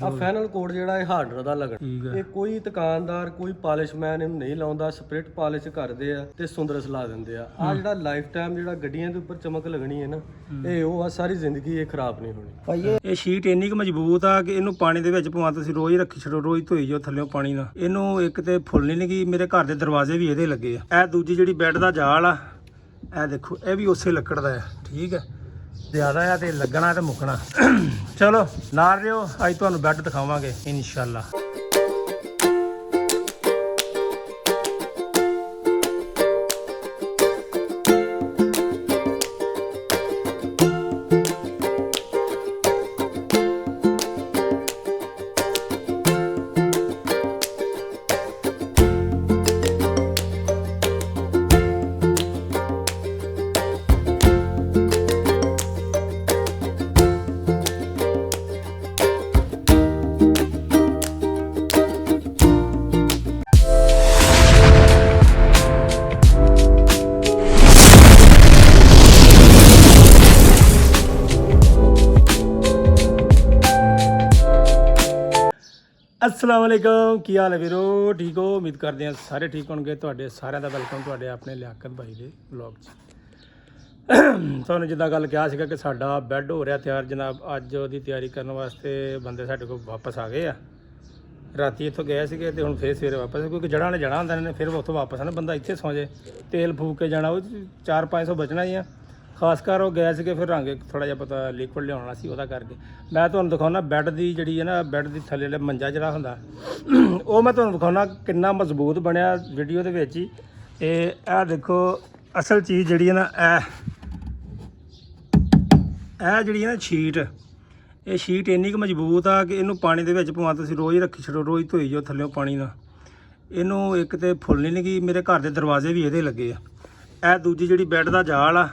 ਆ final code ਜਿਹੜਾ ਇਹ ਹਾਰਡਰ ਦਾ ਲੱਗਣਾ। ਇਹ ਕੋਈ ਦੁਕਾਨਦਾਰ ਕੋਈ ਪਾਲਿਸ਼ਮੈਨ ਇਹਨੂੰ ਨਹੀਂ ਲਾਉਂਦਾ, ਸਪਿਰਿਟ ਪਾਲਿਸ਼ ਕਰਦੇ ਆ ਤੇ ਸੁੰਦਰਸ ਲਾ ਦਿੰਦੇ ਆ। ਆ ਜਿਹੜਾ ਲਾਈਫ ਟਾਈਮ ਜਿਹੜਾ ਗੱਡੀਆਂ ਦੇ ਉੱਪਰ ਚਮਕ ਲੱਗਣੀ ਹੈ ਨਾ, ਇਹ ਉਹ ਆ, ਸਾਰੀ ਜ਼ਿੰਦਗੀ ਇਹ ਖਰਾਬ ਨਹੀਂ ਹੋਣੀ ਭਾਈ। ਇਹ ਸ਼ੀਟ ਇੰਨੀ ਕੁ ਮਜ਼ਬੂਤ ਆ ਕਿ ਇਹਨੂੰ ਪਾਣੀ ਦੇ ਵਿੱਚ ਭਾਵੇਂ ਤੁਸੀਂ ਰੋਜ਼ ਰੱਖੀ ਛੱਡੋ, ਰੋਜ਼ ਧੋਈ ਜਾਓ ਥੱਲੇੋਂ ਪਾਣੀ ਨਾਲ, ਇਹਨੂੰ ਇੱਕ ਤੇ ਫੁੱਲਣੀ ਨਹੀਂ ਗਈ। ਮੇਰੇ ਘਰ ਦੇ ਦਰਵਾਜ਼ੇ ਵੀ ਇਹਦੇ ਲੱਗੇ ਆ। ਇਹ ਦੂਜੀ ਜਿਹੜੀ ਬੈੱਡ ਦਾ ਜਾਲ ਆ, ਇਹ ਦੇਖੋ, ਇਹ ਵੀ ਉਸੇ ਲੱਕੜ ਦਾ ਆ। ਠੀਕ ਹੈ, ਜ਼ਿਆਦਾ ਆ ਤੇ ਲੱਗਣਾ ਤੇ ਮੁੱਕਣਾ। ਚਲੋ ਨਾਲ ਰਿਓ, ਅੱਜ ਤੁਹਾਨੂੰ ਬੈੱਡ ਦਿਖਾਵਾਂਗੇ ਇਨਸ਼ਾਅੱਲਾ। अस्सलाम वालेकुम, की हाल है वीरो? ठीक हो? उम्मीद करते हैं सारे ठीक होंगे। ਤੁਹਾਡੇ ਸਾਰਿਆਂ ਦਾ ਵੈਲਕਮ ਤੁਹਾਡੇ ਆਪਣੇ ਲਿਆਕਤ ਭਾਈ ਦੇ ਵਲੌਗ 'ਚ। ਤੁਹਾਨੂੰ ਜਿੱਦਾਂ ਗੱਲ ਕਿਹਾ ਸੀਗਾ ਕਿ ਸਾਡਾ ਬੈੱਡ ਹੋ ਰਿਹਾ ਤਿਆਰ ਜਨਾਬ। ਅੱਜ ਉਹਦੀ ਤਿਆਰੀ ਕਰਨ ਵਾਸਤੇ ਬੰਦੇ ਸਾਡੇ ਕੋਲ ਵਾਪਸ ਆ ਗਏ ਆ। ਰਾਤੀ ਇੱਥੋਂ ਗਏ ਸੀਗੇ ਤੇ ਹੁਣ ਫੇਰ ਸਵੇਰੇ ਵਾਪਸ, ਕਿਉਂਕਿ ਜੜ੍ਹਾਂ ਨੇ ਜਾਣਾ ਹੁੰਦਾ ਨੇ, ਫਿਰ ਉੱਥੋਂ ਵਾਪਸ ਆਣਾ। ਬੰਦਾ ਇੱਥੇ ਸੌਂ ਜੇ, ਤੇਲ ਫੂਕ ਕੇ ਜਾਣਾ, ਉਹ 400-500 ਬਚਣਾ ਹੀ ਆ। ਖਾਸ ਕਰ ਉਹ ਗਏ ਸੀਗੇ, ਫਿਰ ਰੰਗ ਥੋੜ੍ਹਾ ਜਿਹਾ ਪਤਾ ਲਿਕਵਿਡ ਲਿਆਉਣਾ ਸੀ, ਉਹਦਾ ਕਰਕੇ। ਮੈਂ ਤੁਹਾਨੂੰ ਦਿਖਾਉਣਾ ਬੈੱਡ ਦੀ ਜਿਹੜੀ ਹੈ ਨਾ, ਬੈੱਡ ਦੀ ਥੱਲੇ ਵਾਲਾ ਮੰਜਾ ਜਿਹੜਾ ਹੁੰਦਾ ਉਹ ਮੈਂ ਤੁਹਾਨੂੰ ਦਿਖਾਉਣਾ ਕਿੰਨਾ ਮਜ਼ਬੂਤ ਬਣਿਆ ਵੀਡੀਓ ਦੇ ਵਿੱਚ ਹੀ। ਇਹ ਦੇਖੋ ਅਸਲ ਚੀਜ਼ ਜਿਹੜੀ ਹੈ ਨਾ, ਇਹ ਜਿਹੜੀ ਹੈ ਨਾ ਸ਼ੀਟ, ਇਹ ਸ਼ੀਟ ਇੰਨੀ ਕੁ ਮਜ਼ਬੂਤ ਆ ਕਿ ਇਹਨੂੰ ਪਾਣੀ ਦੇ ਵਿੱਚ ਭਾਵੇਂ ਤੁਸੀਂ ਰੋਜ਼ ਰੱਖੀ ਛੱਡੋ, ਰੋਜ਼ ਧੋਈ ਜਾਓ ਥੱਲੇੋਂ ਪਾਣੀ ਨਾਲ, ਇਹਨੂੰ ਇੱਕ ਤੇ ਫੁੱਲਣੀ ਨਹੀਂ ਗਈ। ਮੇਰੇ ਘਰ ਦੇ ਦਰਵਾਜ਼ੇ ਵੀ ਇਹਦੇ ਲੱਗੇ ਆ। ਇਹ ਦੂਜੀ ਜਿਹੜੀ ਬੈੱਡ ਦਾ ਜਾਲ ਆ,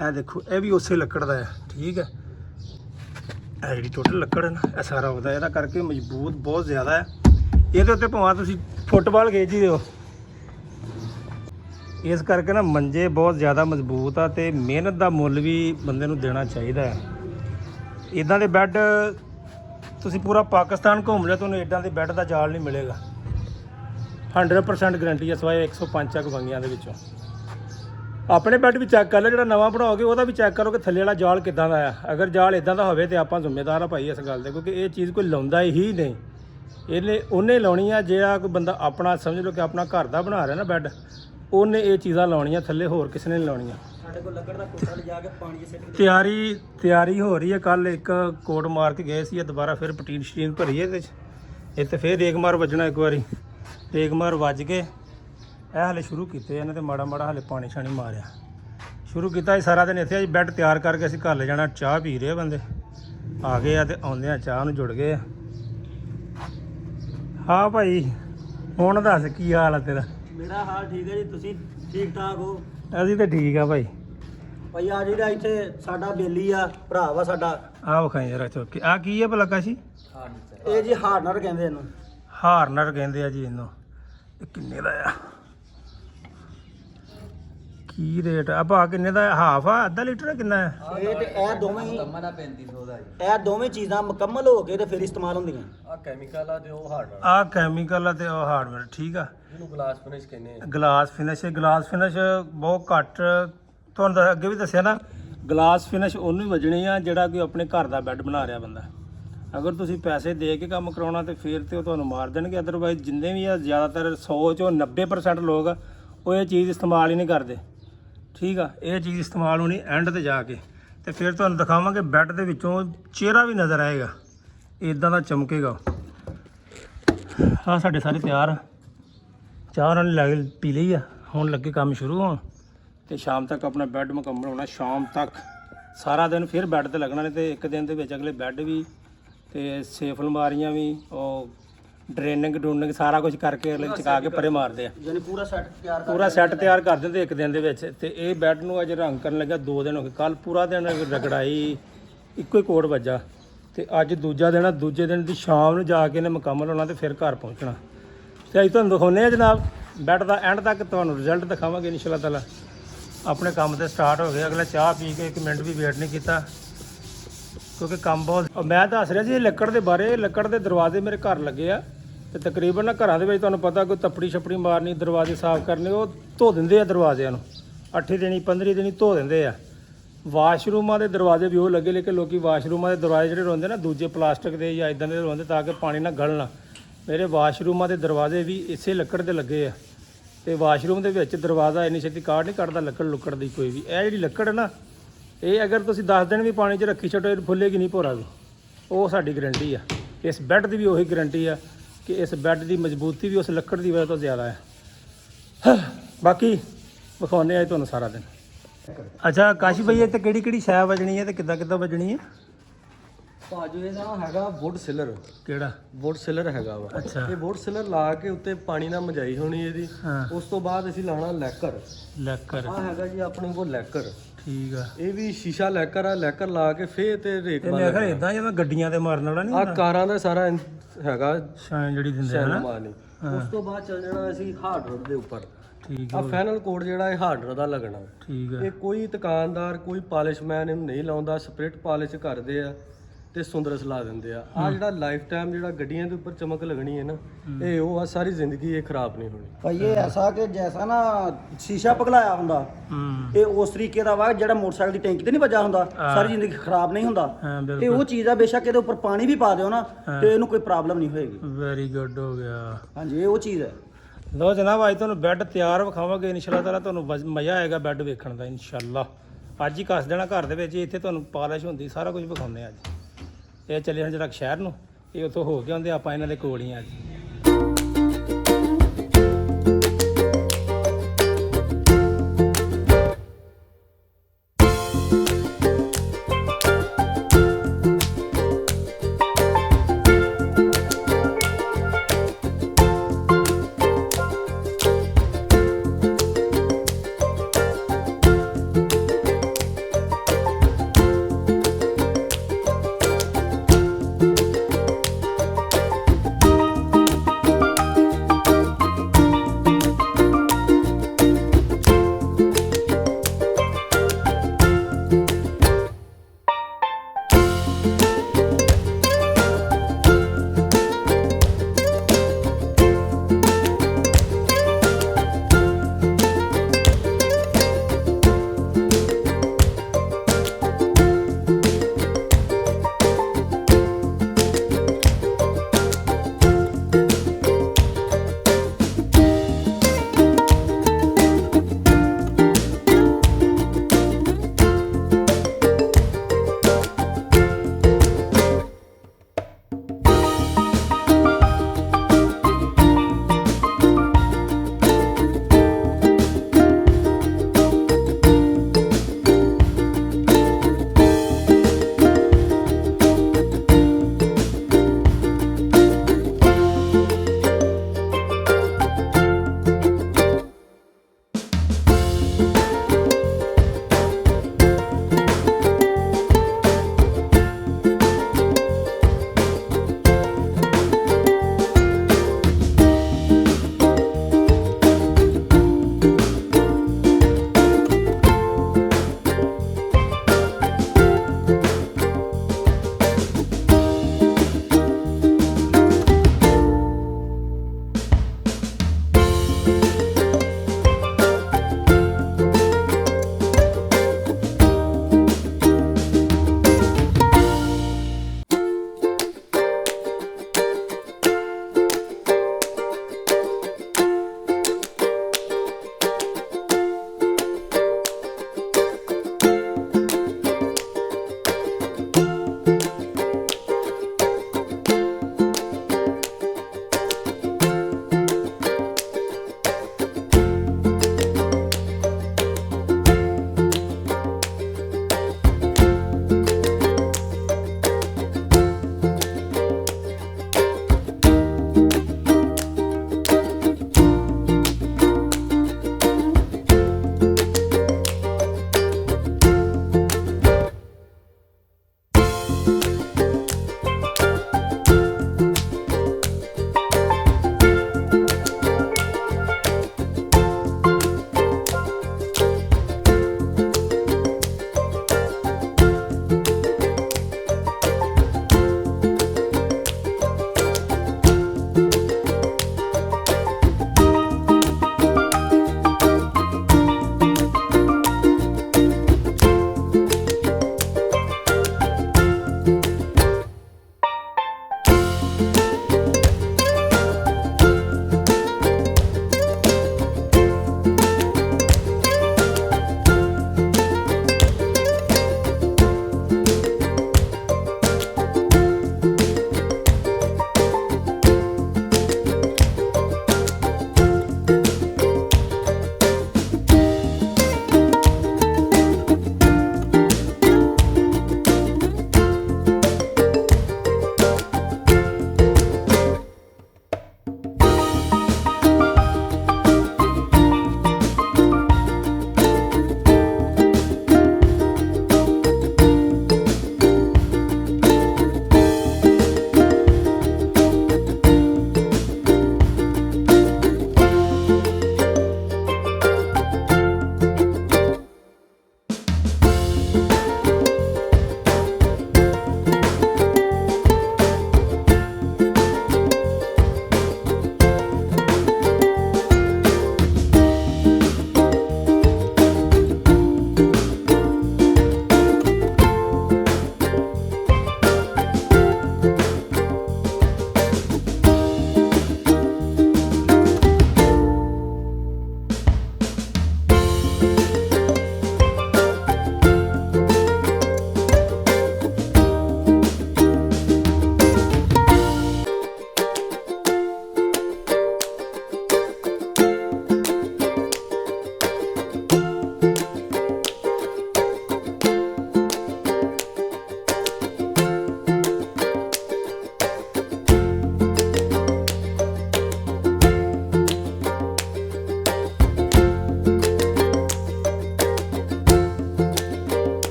ਇਹ ਦੇਖੋ, ਇਹ ਵੀ ਉਸੇ ਲੱਕੜ ਦਾ ਹੈ। ਠੀਕ ਹੈ, ਇਹ ਜਿਹੜੀ ਟੋਟਲ ਲੱਕੜ ਹੈ ਨਾ, ਇਹ ਸਾਰਾ ਉਹਦਾ, ਇਹਦਾ ਕਰਕੇ ਮਜ਼ਬੂਤ ਬਹੁਤ ਜ਼ਿਆਦਾ ਹੈ। ਇਹਦੇ ਉੱਤੇ ਭਾਵੇਂ ਤੁਸੀਂ ਫੁੱਟਬਾਲ ਖੇਡ ਹੀ ਦਿਓ। ਇਸ ਕਰਕੇ ਨਾ ਮੰਜੇ ਬਹੁਤ ਜ਼ਿਆਦਾ ਮਜ਼ਬੂਤ ਆ ਤੇ ਮਿਹਨਤ ਦਾ ਮੁੱਲ ਵੀ ਬੰਦੇ ਨੂੰ ਦੇਣਾ ਚਾਹੀਦਾ ਹੈ। ਇੱਦਾਂ ਦੇ ਬੈੱਡ ਤੁਸੀਂ ਪੂਰਾ ਪਾਕਿਸਤਾਨ ਘੁੰਮ ਲਿਆ, ਤੁਹਾਨੂੰ ਇੱਦਾਂ ਦੇ ਬੈੱਡ ਦਾ ਜਾਲ ਨਹੀਂ ਮਿਲੇਗਾ। 100% ਗਰੰਟੀ ਹੈ, ਸਵਾਏ 105 ਚੱਕ ਵੰਗੀਆਂ ਦੇ ਵਿੱਚੋਂ। ਆਪਣੇ ਬੈੱਡ ਵੀ ਚੈੱਕ ਕਰ ਲਓ, ਜਿਹੜਾ ਨਵਾਂ ਬਣਾਓਗੇ ਉਹਦਾ ਵੀ ਚੈੱਕ ਕਰੋ ਕਿ ਥੱਲੇ ਵਾਲਾ ਜਾਲ ਕਿੱਦਾਂ ਦਾ ਆ। ਅਗਰ ਜਾਲ ਇਦਾਂ ਦਾ ਹੋਵੇ ਤੇ ਆਪਾਂ ਜ਼ਿੰਮੇਦਾਰ ਆ ਭਾਈ ਇਸ ਗੱਲ ਦੇ, ਕਿਉਂਕਿ ਇਹ ਚੀਜ਼ ਕੋਈ ਲਾਉਂਦਾ ਹੀ ਨਹੀਂ। ਉਹਨੇ ਲਾਉਣੀ ਆ ਜਿਹੜਾ ਕੋਈ ਬੰਦਾ ਆਪਣਾ ਸਮਝ ਲਓ ਕਿ ਆਪਣਾ ਘਰ ਦਾ ਬਣਾ ਰਿਹਾ ਨਾ ਬੈੱਡ, ਉਹਨੇ ਇਹ ਚੀਜ਼ਾਂ ਲਾਉਣੀਆਂ ਥੱਲੇ, ਹੋਰ ਕਿਸੇ ਨੇ ਨਹੀਂ ਲਾਉਣੀਆਂ। ਸਾਡੇ ਕੋਲ ਲੱਕੜ ਦਾ ਕੋਟਾ ਲਿਜਾ ਕੇ ਪਾਣੀ 'ਚ ਸਿੱਟ ਤਿਆਰੀ ਹੋ ਰਹੀ ਹੈ। ਕੱਲ ਇੱਕ ਕੋਟ ਮਾਰ ਕੇ ਗਏ ਸੀ, ਦੁਬਾਰਾ ਫਿਰ ਪਟੀਨ ਸ਼ਟੀਨ ਭਰੀ ਇਹਦੇ 'ਚ। ਇਹ ਤੇ ਫਿਰ ਰੇਗਮਾਰ ਵੱਜਣਾ ਇੱਕ ਵਾਰੀ, ਰੇਗਮਾਰ ਵੱਜ ਕੇ ਇਹ ਹਾਲੇ ਸ਼ੁਰੂ ਕੀਤੇ ਇਹਨਾਂ ਤੇ ਮਾੜਾ ਮਾੜਾ ਹਾਲੇ ਪਾਣੀ ਛਾਣੀ ਮਾਰਿਆ ਸ਼ੁਰੂ ਕੀਤਾ। ਸਾਰਾ ਦਿਨ ਇੱਥੇ ਅੱਜ ਬੈੱਡ ਤਿਆਰ ਕਰਕੇ ਅਸੀਂ ਘਰ ਲੈ ਜਾਣਾ। ਚਾਹ ਪੀ ਰਹੇ ਬੰਦੇ ਆ ਗਏ ਆ ਤੇ ਆਉਂਦੇ ਆ ਚਾਹ ਨੂੰ ਜੁੜ ਗਏ ਆ। ਹਾਂ ਭਾਈ, ਹੁਣ ਦੱਸ ਕੀ ਹਾਲ ਆ ਤੇਰਾ? ਮੇਰਾ ਹਾਲ ਠੀਕ ਹੈ ਜੀ, ਤੁਸੀਂ ਠੀਕ ਠਾਕ ਹੋ? ਅਸੀਂ ਤਾਂ ਠੀਕ ਆ ਭਾਈ। ਭਾਈ ਆ ਜਿਹੜਾ ਇੱਥੇ ਸਾਡਾ ਬੇਲੀ ਆ, ਭਰਾ ਵਾ ਸਾਡਾ। ਆਹ ਵਿਖਾਈ ਜਰਾ ਚੁੱਕ ਕੇ। ਆਹ ਕੀ ਹੈ ਭਲਾ ਕਾਸ਼ੀ? ਇਹ ਜੀ ਹਾਰਨਰ ਕਹਿੰਦੇ ਇਹਨੂੰ। ਹਾਰਨਰ ਕਹਿੰਦੇ ਆ ਜੀ ਇਹਨੂੰ। ਇਹ ਕਿੰਨੇ ਦਾ ਆ? ਕੀ ਰੇਟ ਆ ਭਾ? ਕਿੰਨੇ ਦਾ? ਹਾਫ ਆ, ਅੱਧਾ ਲੀਟਰ ਆ, ਕਿੰਨਾ ਹੈ? ਇਹ ਤੇ ਇਹ ਦੋਵੇਂ ਹੀ 3500 ਦਾ ਜੀ। ਇਹ ਦੋਵੇਂ ਚੀਜ਼ਾਂ ਮੁਕੰਮਲ ਹੋ ਕੇ ਤੇ ਫਿਰ ਇਸਤੇਮਾਲ ਹੁੰਦੀਆਂ। ਆ ਕੈਮੀਕਲ ਆ ਤੇ ਉਹ ਹਾਰਡਵੇਅਰ। ਆ ਕੈਮੀਕਲ ਆ ਤੇ ਉਹ ਹਾਰਡਵੇਅਰ। ਠੀਕ ਆ, ਇਹਨੂੰ ਗਲਾਸ ਫਿਨਿਸ਼ ਕਹਿੰਦੇ ਆ। ਗਲਾਸ ਫਿਨਿਸ਼ ਬਹੁਤ ਘੱਟ। ਤੁਹਾਨੂੰ ਅੱਗੇ ਵੀ ਦੱਸਿਆ ਨਾ, ਗਲਾਸ ਫਿਨਿਸ਼ ਉਹਨੂੰ ਹੀ ਵੱਜਣੀ ਆ ਜਿਹੜਾ ਕੋਈ ਆਪਣੇ ਘਰ ਦਾ ਬੈੱਡ ਬਣਾ ਰਿਹਾ ਬੰਦਾ। ਅਗਰ ਤੁਸੀਂ ਪੈਸੇ ਦੇ ਕੇ ਕੰਮ ਕਰਾਉਣਾ ਤੇ ਫਿਰ ਤੇ ਉਹ ਤੁਹਾਨੂੰ ਮਾਰ ਦੇਣਗੇ। ਅਦਰਵਾਈਜ਼ ਜਿੰਨੇ ਵੀ ਆ, ਜ਼ਿਆਦਾਤਰ 100 ਚੋਂ 90% ਲੋਕ ਉਹ ਇਹ ਚੀਜ਼ ਇਸਤੇਮਾਲ ਹੀ ਨਹੀਂ ਕਰਦੇ। ਠੀਕ ਆ, ਇਹ ਚੀਜ਼ ਇਸਤੇਮਾਲ ਹੋਣੀ ਐਂਡ ਤੇ ਜਾ ਕੇ, ਤੇ ਫਿਰ ਤੁਹਾਨੂੰ ਦਿਖਾਵਾਂਗੇ ਬੈੱਡ ਦੇ ਵਿੱਚੋਂ ਚਿਹਰਾ ਵੀ ਨਜ਼ਰ ਆਏਗਾ, ਇਦਾਂ ਦਾ ਚਮਕੇਗਾ। ਆਹ ਸਾਡੇ ਸਾਰੇ ਤਿਆਰ, ਚਾਹ ਉਹਨਾਂ ਨੇ ਲੱਗ ਪੀ ਲਈ ਆ, ਹੁਣ ਲੱਗੇ ਕੰਮ ਸ਼ੁਰੂ ਹੋਣ ਤੇ ਸ਼ਾਮ ਤੱਕ ਆਪਣਾ ਬੈੱਡ ਮੁਕੰਮਲ ਹੋਣਾ। ਸ਼ਾਮ ਤੱਕ ਸਾਰਾ ਦਿਨ ਫਿਰ ਬੈੱਡ ਤੇ ਲੱਗਣਾ ਨੇ, ਤੇ ਇੱਕ ਦਿਨ ਦੇ ਵਿੱਚ ਅਗਲੇ ਬੈੱਡ ਵੀ ਤੇ ਸੇਫ ਅਲਮਾਰੀਆਂ ਵੀ, ਉਹ ਡਰੇਨਿੰਗ ਸਾਰਾ ਕੁਝ ਕਰਕੇ ਅਗਲੇ ਚਕਾ ਕੇ ਪਰੇ ਮਾਰਦੇ ਆ। ਯਾਨੀ ਪੂਰਾ ਸੈੱਟ ਤਿਆਰ ਕਰ ਦਿੰਦੇ ਇੱਕ ਦਿਨ ਦੇ ਵਿੱਚ। ਤੇ ਇਹ ਬੈੱਡ ਨੂੰ ਅਜੇ ਰੰਗ ਕਰਨ ਲੱਗਾ 2 ਦਿਨ ਹੋ ਗਏ। ਕੱਲ ਪੂਰਾ ਦਿਨ ਰਗੜਾਈ, ਇੱਕੋ ਹੀ ਕੋਟ ਵੱਜਾ, ਤੇ ਅੱਜ ਦੂਜਾ ਦਿਨ ਆ। ਦੂਜੇ ਦਿਨ ਦੀ ਸ਼ਾਮ ਨੂੰ ਜਾ ਕੇ ਇਹਨੇ ਮੁਕੰਮਲ ਹੋਣਾ ਤੇ ਫਿਰ ਘਰ ਪਹੁੰਚਣਾ। ਤੇ ਅੱਜ ਤੁਹਾਨੂੰ ਦਿਖਾਉਂਦੇ ਆ ਜਨਾਬ ਬੈੱਡ ਦਾ ਐਂਡ ਤੱਕ, ਤੁਹਾਨੂੰ ਰਿਜ਼ਲਟ ਦਿਖਾਵਾਂਗੇ ਇਨਸ਼ਾਅੱਲਾ ਤਾਲਾ। ਆਪਣੇ ਕੰਮ ਤੇ ਸਟਾਰਟ ਹੋ ਗਏ। ਅਗਲੇ ਚਾਹ ਪੀ ਕੇ 1 ਮਿੰਟ ਵੀ ਵੇਟ ਨਹੀਂ ਕੀਤਾ, ਕਿਉਂਕਿ ਕੰਮ ਬਹੁਤ ਮੈਂ ਦੱਸ ਰਿਹਾ ਸੀ ਇਹ ਲੱਕੜ ਦੇ ਬਾਰੇ। ਲੱਕੜ ਦੇ ਦਰਵਾਜ਼ੇ ਮੇਰੇ ਘਰ ਲੱਗੇ ਆ ਤੇ ਤਕਰੀਬਨ ਨਾ ਘਰਾਂ ਦੇ ਵਿੱਚ ਤੁਹਾਨੂੰ ਪਤਾ ਕੋਈ ਤੱਪੜੀ ਛੱਪੜੀ ਮਾਰਨੀ, ਦਰਵਾਜ਼ੇ ਸਾਫ਼ ਕਰਨੇ, ਉਹ ਧੋ ਦਿੰਦੇ ਆ ਦਰਵਾਜ਼ਿਆਂ ਨੂੰ 8 ਦਿਨੀ 15 ਦਿਨੀ ਧੋ ਦਿੰਦੇ ਆ। ਵਾਸ਼ਰੂਮਾਂ ਦੇ ਦਰਵਾਜ਼ੇ ਵੀ ਉਹ ਲੱਗੇ, ਲੇਕਿਨ ਲੋਕੀ ਵਾਸ਼ਰੂਮਾਂ ਦੇ ਦਰਵਾਜ਼ੇ ਜਿਹੜੇ ਹੁੰਦੇ ਨਾ ਦੂਜੇ ਪਲਾਸਟਿਕ ਦੇ ਜਾਂ ਇਦਾਂ ਦੇ ਹੁੰਦੇ ਤਾਂ ਕਿ ਪਾਣੀ ਨਾ ਗਲਣਾ। ਮੇਰੇ ਵਾਸ਼ਰੂਮਾਂ ਦੇ ਦਰਵਾਜ਼ੇ ਵੀ ਇਸੇ ਲੱਕੜ ਦੇ ਲੱਗੇ ਆ ਤੇ ਵਾਸ਼ਰੂਮ ਦੇ ਵਿੱਚ ਦਰਵਾਜ਼ਾ ਇੰਨੀ ਛੇਤੀ ਕਾਢ ਨਹੀਂ ਕੱਢਦਾ ਲੱਕੜ ਲੁੱਕੜ ਦੀ ਕੋਈ ਵੀ। ਇਹ ਜਿਹੜੀ ਲੱਕੜ ਹੈ ਨਾ, ਇਹ ਅਗਰ ਤੁਸੀਂ 10 ਦਿਨ ਵੀ ਪਾਣੀ 'ਚ ਰੱਖੀ ਛੱਡੋ ਇਹ ਫੁੱਲੇਗੀ ਨਹੀਂ ਭੋਰਾ ਵੀ। ਉਹ ਸਾਡੀ ਗਰੰਟੀ ਆ। ਇਸ ਬੈੱਡ ਦੀ ਵੀ ਉਹੀ ਗਰੰਟੀ ਆ ਕਿ ਇਸ ਬੈੱਡ ਦੀ ਮਜ਼ਬੂਤੀ ਵੀ ਉਸ ਲੱਕੜ ਦੀ ਵਜ੍ਹਾ ਤੋਂ ਜ਼ਿਆਦਾ ਹੈ। ਬਾਕੀ ਵਿਖਾਉਂਦੇ ਆ ਤੁਹਾਨੂੰ ਸਾਰਾ ਦਿਨ। ਅੱਛਾ ਕਾਸ਼ੀ ਭਾਈ ਇੱਥੇ ਕਿਹੜੀ ਕਿਹੜੀ ਸ਼ੈ ਵੱਜਣੀ ਹੈ ਤੇ ਕਿੱਦਾਂ ਕਿੱਦਾਂ ਵੱਜਣੀ ਹੈ? ਭਾਜੋ ਇਹਦਾ ਹੈਗਾ ਵੁੱਡ ਸਿਲਰ। ਕਿਹੜਾ ਵੁੱਡ ਸਿਲਰ ਹੈਗਾ ਵਾ। ਅੱਛਾ। ਇਹ ਵੁੱਡ ਸਿਲਰ ਲਾ ਕੇ ਉੱਤੇ ਪਾਣੀ ਨਾਲ ਮਜਾਈ ਹੋਣੀ ਇਹਦੀ। ਹਾਂ। ਉਸ ਤੋਂ ਬਾਅਦ ਅਸੀਂ ਲਾਣਾ ਲੈਕਰ। ਲੱਕੜ ਆ ਹੈਗਾ ਜੀ ਆਪਣੇ ਕੋਲ ਲੈਕਰ। ਠੀਕ ਆ। ਇਹ ਵੀ ਸ਼ੀਸ਼ਾ ਲੈਕਰ ਆ। ਲੈਕਰ ਲਾ ਕੇ ਫੇਰ ਤੇ ਰੇਕ ਤੇ ਮੈਂ ਕਿਹਾ ਇਦਾਂ ਜਿਵੇਂ ਗੱਡੀਆਂ ਤੇ ਮਾਰਨ ਵਾਲਾ ਨਹੀਂ ਆ ਕਾਰਾਂ ਦਾ ਸਾਰਾ ਹੈਗਾ ਸ਼ਾਨ ਜਿਹੜੀ ਦਿੰਦੇ ਆ ਨਾ। ਮਾਰਨੀ। ਉਸ ਤੋਂ ਬਾਅਦ ਚੱਲ ਜਾਣਾ ਅਸੀਂ ਹਾਰਡਵੇਅਰ ਦੇ ਉੱਪਰ। ਠੀਕ ਆ ਫਾਈਨਲ ਕੋਡ ਜਿਹੜਾ ਇਹ ਹਾਰਡਵੇਅਰ ਦਾ ਲੱਗਣਾ। ਠੀਕ ਆ। ਇਹ ਕੋਈ ਦੁਕਾਨਦਾਰ ਕੋਈ ਪਾਲਿਸ਼ਮੈਨ ਇਹਨੂੰ ਨਹੀਂ ਲਾਉਂਦਾ। ਸਪ੍ਰਿਟ ਪਾਲਿਸ਼ ਕਰਦੇ ਆ ਤੇ ਸੁੰਦਰਸ ਲਾ ਦਿੰਦੇ ਆ। ਆ ਜਿਹੜਾ ਲਾਈਫ ਟਾਈਮ ਜਿਹੜਾ ਗੱਡੀਆਂ ਦੇ ਉੱਪਰ ਚਮਕ ਲੱਗਣੀ ਹੈ ਨਾ, ਇਹ ਉਹ ਆ। ਸਾਰੀ ਜ਼ਿੰਦਗੀ ਇਹ ਖਰਾਬ ਨਹੀਂ ਹੋਣੀ। ਭਾਈ ਇਹ ਐਸਾ ਕਿ ਜੈਸਾ ਨਾ ਸ਼ੀਸ਼ਾ ਪਿਘਲਾਇਆ ਹੁੰਦਾ, ਇਹ ਉਸ ਤਰੀਕੇ ਦਾ ਵਾ ਜਿਹੜਾ ਮੋਟਰਸਾਈਕਲ ਦੀ ਟੈਂਕੀ ਤੇ ਨਹੀਂ ਵੱਜਾ ਹੁੰਦਾ, ਸਾਰੀ ਜ਼ਿੰਦਗੀ ਖਰਾਬ ਨਹੀਂ ਹੁੰਦਾ। ਹਾਂ ਤੇ ਬਿਲਕੁਲ। ਉਹ ਚੀਜ਼ ਆ, ਬੇਸ਼ੱਕ ਇਹਦੇ ਉੱਪਰ ਪਾਣੀ ਵੀ ਪਾ ਦਿਓ ਨਾ ਤੇ ਇਹਨੂੰ ਕੋਈ ਪ੍ਰੋਬਲਮ ਨਹੀਂ ਹੋਏਗੀ। ਵੈਰੀ ਗੁੱਡ ਹੋ ਗਿਆ। ਹਾਂਜੀ ਇਹ ਉਹ ਚੀਜ਼ ਹੈ। ਲੋ ਜਨਾਬ ਅੱਜ ਤੁਹਾਨੂੰ ਬੈੱਡ ਤਿਆਰ ਵਿਖਾਵਾਂਗੇ ਇਨਸ਼ਾਅੱਲਾ ਤਾਲਾ। ਤੁਹਾਨੂੰ ਮਜ਼ਾ ਆਏਗਾ ਬੈੱਡ ਵੇਖਣ ਦਾ ਇਨਸ਼ਾਅੱਲਾ। ਅੱਜ ਹੀ ਕੱਸ ਦੇਣਾ ਘਰ ਦੇ ਵਿੱਚ। ਇੱਥੇ ਤੁਹਾਨੂੰ ਪਾਲਿਸ਼ ਹੁੰਦੀ ਸਾਰਾ ਕੁਝ ਵਿਖਾਉਂਦੇ ਆ ਅੱਜ। ਇਹ ਚੱਲੇ ਹੁਣ ਜਿਹੜਾ ਸ਼ਹਿਰ ਨੂੰ, ਇਹ ਉੱਥੋਂ ਹੋ ਕੇ ਆਉਂਦੇ ਆਪਾਂ ਇਹਨਾਂ ਦੇ ਕੋਲ ਹੀ ਆ ਅੱਜ।